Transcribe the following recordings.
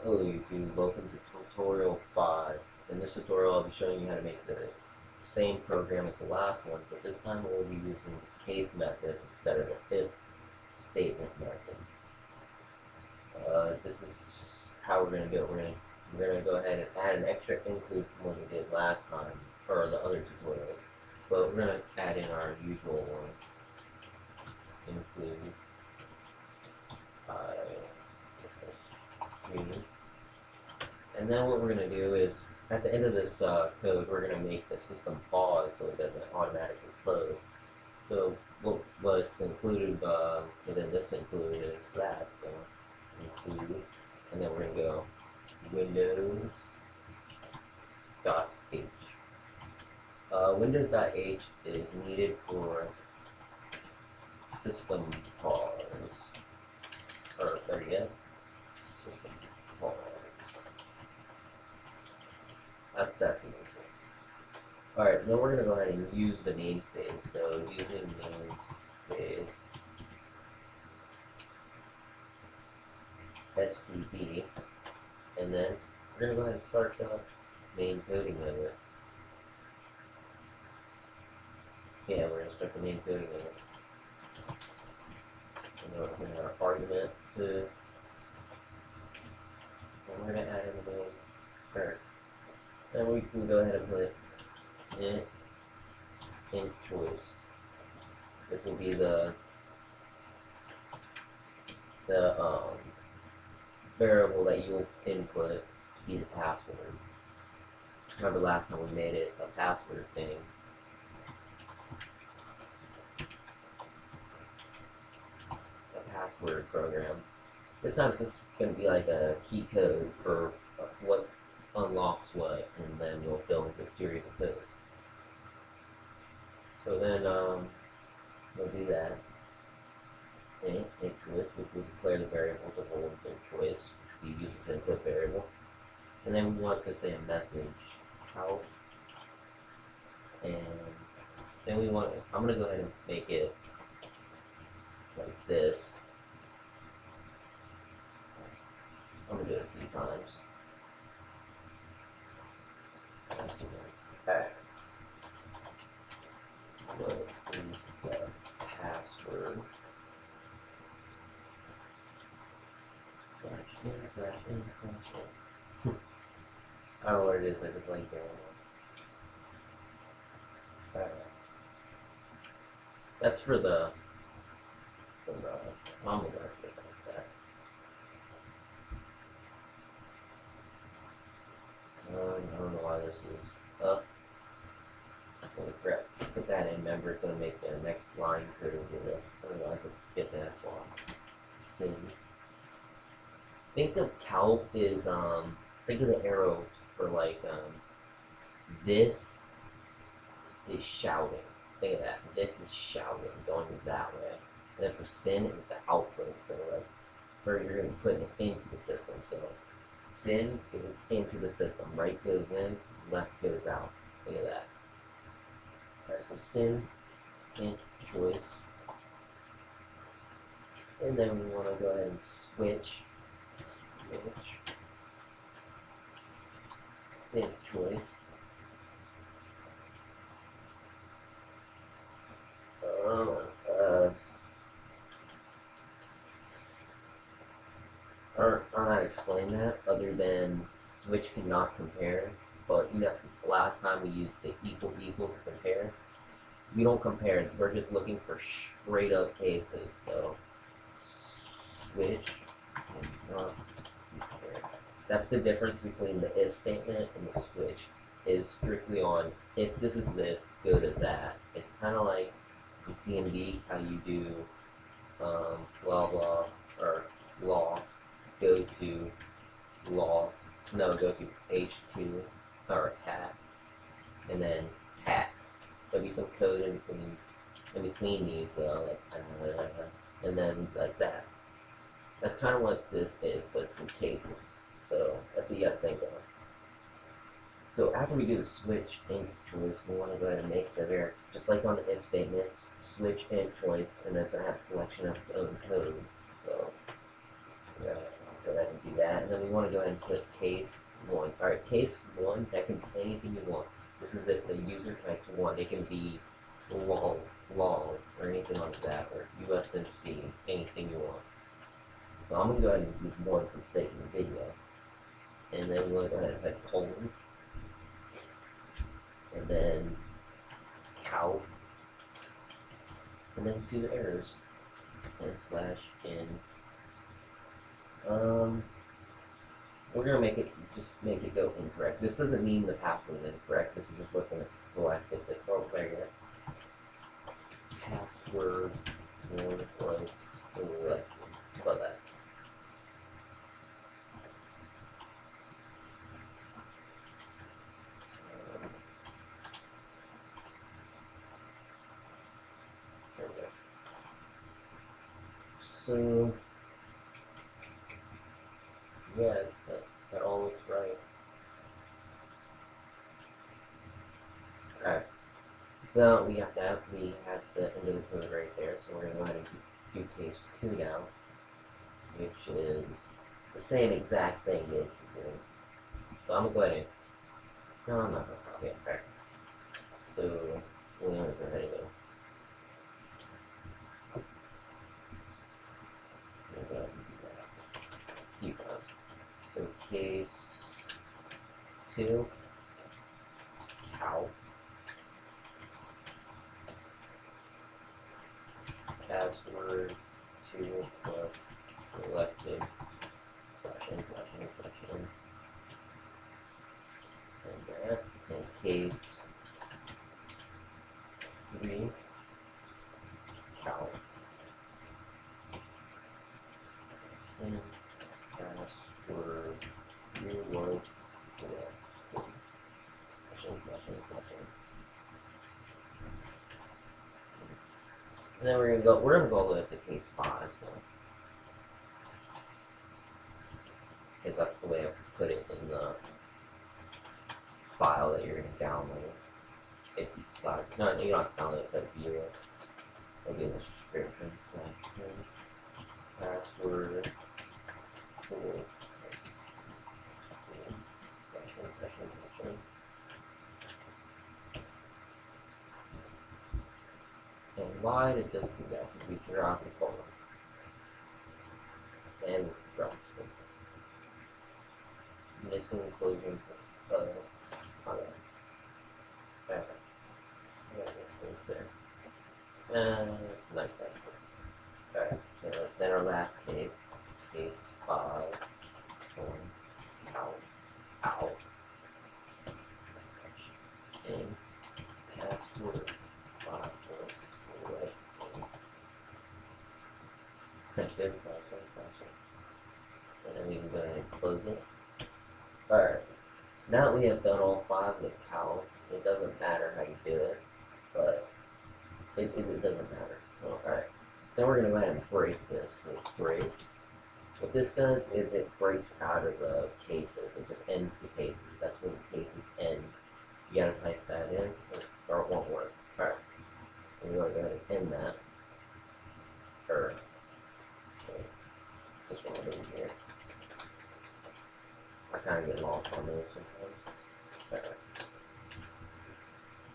Hello YouTube, welcome to tutorial 5. In this tutorial I'll be showing you how to make the same program as the last one, but this time we'll be using the case method instead of the if statement method. This is how we're going to do it. We're going to go ahead and add an extra include from what we did last time, or the other tutorials, but we're going to add in our usual one, include string. And then what we're going to do is, at the end of this code, we're going to make the system pause so it doesn't automatically close. So what's included within this include is that. So include, and then we're going to go windows.h. Windows.h is needed for system pause. Or there you go. System pause. That's an issue. Alright, then we're going to go ahead and use the namespace. So using namespace std, and then we're going to go ahead and start the main coding of it. Yeah, we're going to start the main coding of it. And then we're going to have our argument to, and we're going to add in the main current. Then we can go ahead and put int choice. This will be the variable that you'll input to be the password. Remember last time we made it a password thing. A password program. This time it's just going to be like a key code for what unlocks what, and then you'll fill into a series of codes. So then we'll do that. Int choice, which will declare the variable to hold int choice, which we use as input variable. And then we want to say a message out. And then we want, I'm going to go ahead and make it like this. I'm going to do it 3 times. Alright. What is the password? I don't know what it is, I just like that. Alright. That's for the Commodore, like that. I don't know why this is up. Holy crap. Put that in, remember it's going to make the next line code with it. Otherwise it'll get that far. Sin. Think of calc is, think of the arrows for like, this is shouting. Think of that. This is shouting, going that way. And then for sin is the output. So like, where you're going to put it into the system. So sin goes into the system. Right goes in, left goes out. Think of that. Alright, so sin, int choice. And then we want to go ahead and switch int choice. I'm not explain that other than switch cannot compare, but you know, last time we used the equal to compare. We don't compare, we're just looking for straight up cases. So switch cannot compare. That's the difference between the if statement and the switch. Is strictly on if this is this, go to that. It's kind of like in CMD how you do blah blah or law, go to law, no, go to H2 or cat, and then cat. There'll be some code in between these though, like and then like that. That's kind of what this is, but for cases. So that's what you have to think of. So after we do the switch int choice, we want to go ahead and make the variables, just like on the if statement, switch int choice, and then it's going to have a selection of its own code. So yeah, I'll go ahead and do that, and then we want to go ahead and put case 1. Alright, case 1, that can be anything you want. This is if the user types 1. It can be laws, or anything like that, or USMC, anything you want. So I'm going to go ahead and use 1 for the sake of the video. And then we want to go ahead and put colon. And then cow. And then do the errors. And slash in. We're gonna make it go incorrect. This doesn't mean the password is incorrect. This is just what's gonna select if it selected. Password was selected. How about that? There we go. So yeah, that all looks right. Alright. So we have the end of the code right there, so we're gonna go ahead and do case 2 now, which is the same exact thing basically. So I'm gonna go ahead and no, I'm not gonna copy it. Alright. So we're gonna go ahead and go. Go ahead and do that. Keep on. So case 2, cow. Password 2 plus selected /n/n/n. And that. And case 3, cow. And password 3 was selected /n/n/n. And then we're gonna go all the way up to case 5, so because that's the way I put it in the file that you're gonna download. If you decide, no, you don't have to download it, but if you will be in the description. So password for /n/n/n. And why it does do that? Because we drop the colon and drop space. Missing inclusion on it. Okay. Yeah, space there. Nice space. Alright, so then our last case, case 5, ow, and password 5 was selected. And then we can go ahead and close it. Alright, now that we have done all 5 of the counts, it doesn't matter how you do it, but it doesn't matter. Alright, then we're going to go ahead and break this. So break. What this does is it breaks out of the cases. It just ends the cases. That's when the cases end. You gotta type that in, or it won't work. Alright, so we're going to go ahead and end that. This one over here. I kind of get lost on those sometimes.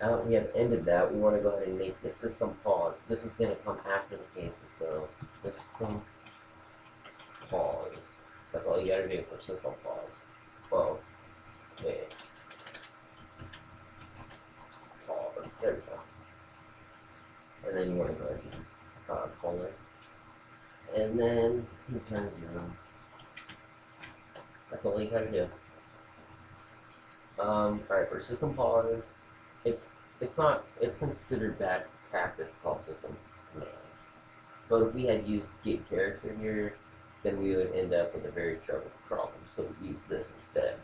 Now that we have ended that, we want to go ahead and make the system pause. This is going to come after the cases, so system pause. That's all you got to do for system pause. Well, wait. Pause. There we go. And then you want to go ahead and colon. And then return 0. That's all you gotta do. Alright, for system pause, it's considered bad practice to call system commands. But if we had used get character here, then we would end up with a very troubled problem. So we use this instead.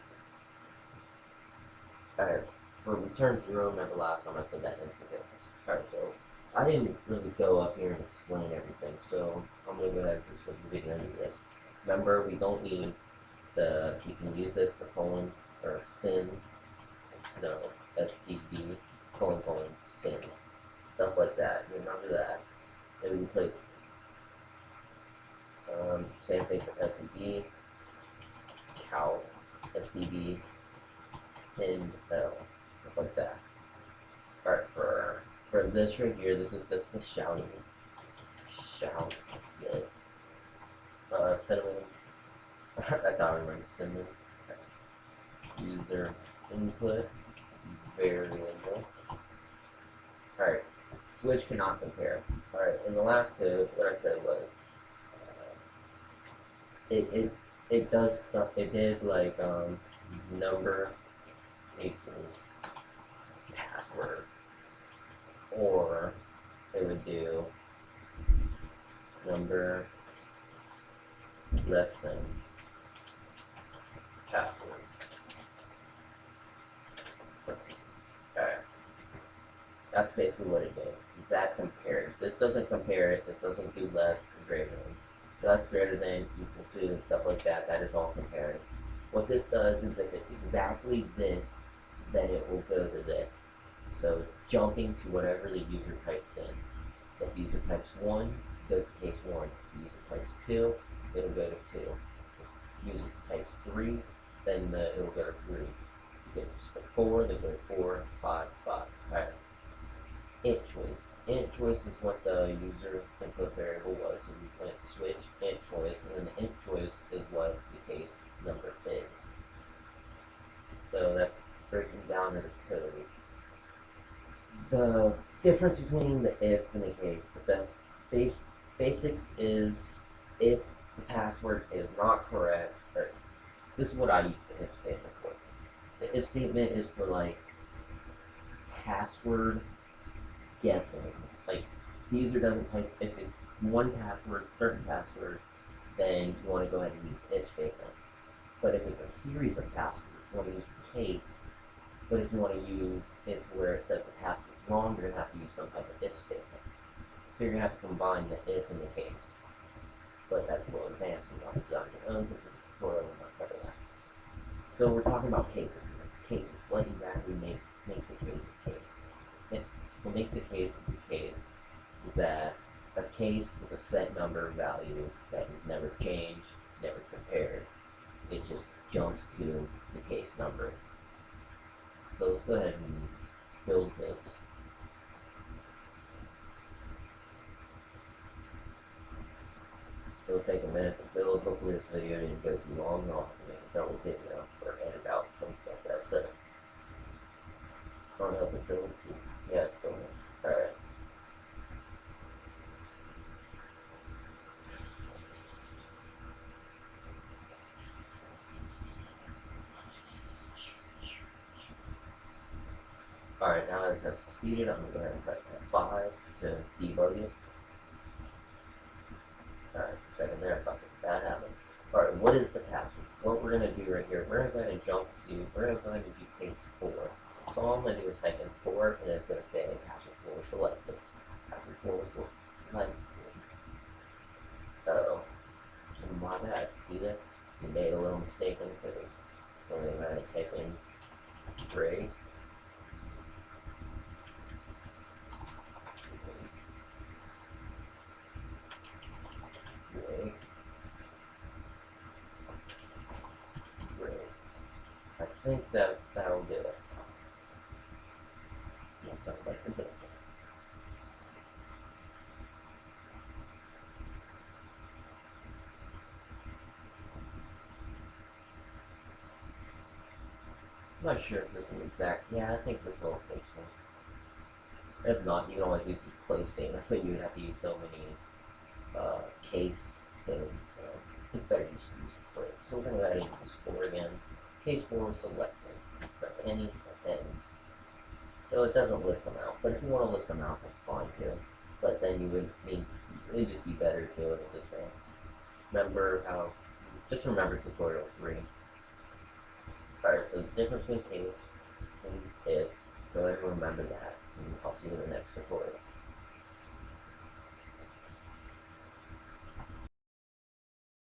Alright, for return 0, remember last time I said that instantly. Alright, so I didn't really go up here and explain everything, so I'm gonna go ahead and just the video and do this. Remember, we don't need you can use this for colon or sin, no, std, colon, sin, stuff like that. Remember that. Then we replace it. Same thing for SED. cow, STD, pin, L, stuff like that. Alright, for this right here, this is just the shouting. Shouts, yes. Cinnamon. That's how I remember cinnamon. User input, variable. Alright, switch cannot compare. Alright, in the last code, what I said was, it does stuff, it did like, number equals password, or it would do number less than password. Alright. That's basically what it did. That compares. This doesn't compare it, this doesn't do less than greater than. Less greater than, equal to, and stuff like that. That is all comparing. What this does is if it's exactly this, then it will go to this. So it's jumping to whatever the user types in. So if the user types 1, it goes to case 1. If the user types 2, it'll go to 2. If the user types 3, then it'll go to 3. If it's 4, they go to 4, 5, 5. Alright. Int choice. Int choice is what the user input variable was. So we went switch int choice, and then the int choice is what the case number is. So that's breaking down into code. The difference between the if and the case, the basics is if the password is not correct, or this is what I use the if statement for. The if statement is for like password guessing. Like the user doesn't type if it's one password, certain password, then you want to go ahead and use the if statement. But if it's a series of passwords, you want to use the case. But if you want to use it where it says the password's wrong, you're going to have to use some type of if statement. So you're going to have to combine the if and the case. But that's a little advanced and not done on your own because this tutorial will not cover that. So we're talking about cases. Cases. What exactly makes a case a case? What makes a case is that a case is a set number value that is never changed, never compared. It just jumps to the case number. So let's go ahead and build this. It'll take a minute to build. Hopefully this video didn't go too long. I'll have to make a double video or edit out some stuff that I said. I don't know if it builds. Yeah, it's building. Alright. Alright, now this has succeeded. I'm going to go ahead and press F5 to debug it. Alright, a second there, I thought that happened. Alright, what is the password? What we're going to do right here, we're going to go ahead and jump to, we're going to go ahead and do case 4. So all I'm going to do is type in 4, and it's going to say password 4 was selected. Password 4 was selected. Uh-oh. My bad. See that? We made a little mistake in the code. So we're going to type in gray. I think that'll do it. That sounds like the build. I'm not sure if this is an exact. Yeah, I think this will fix it. If not, you can always use these play statements, but you would have to use so many case codes. So it's better just use play. So we're going to go ahead and use 4 again. Case 4 was selected. Press any ends. So it doesn't list them out. But if you want to list them out, that's fine too. But then you would need, it would just be better to do it this way. Just remember tutorial 3. Alright, so the difference between case and if, go ahead and remember that. And I'll see you in the next tutorial.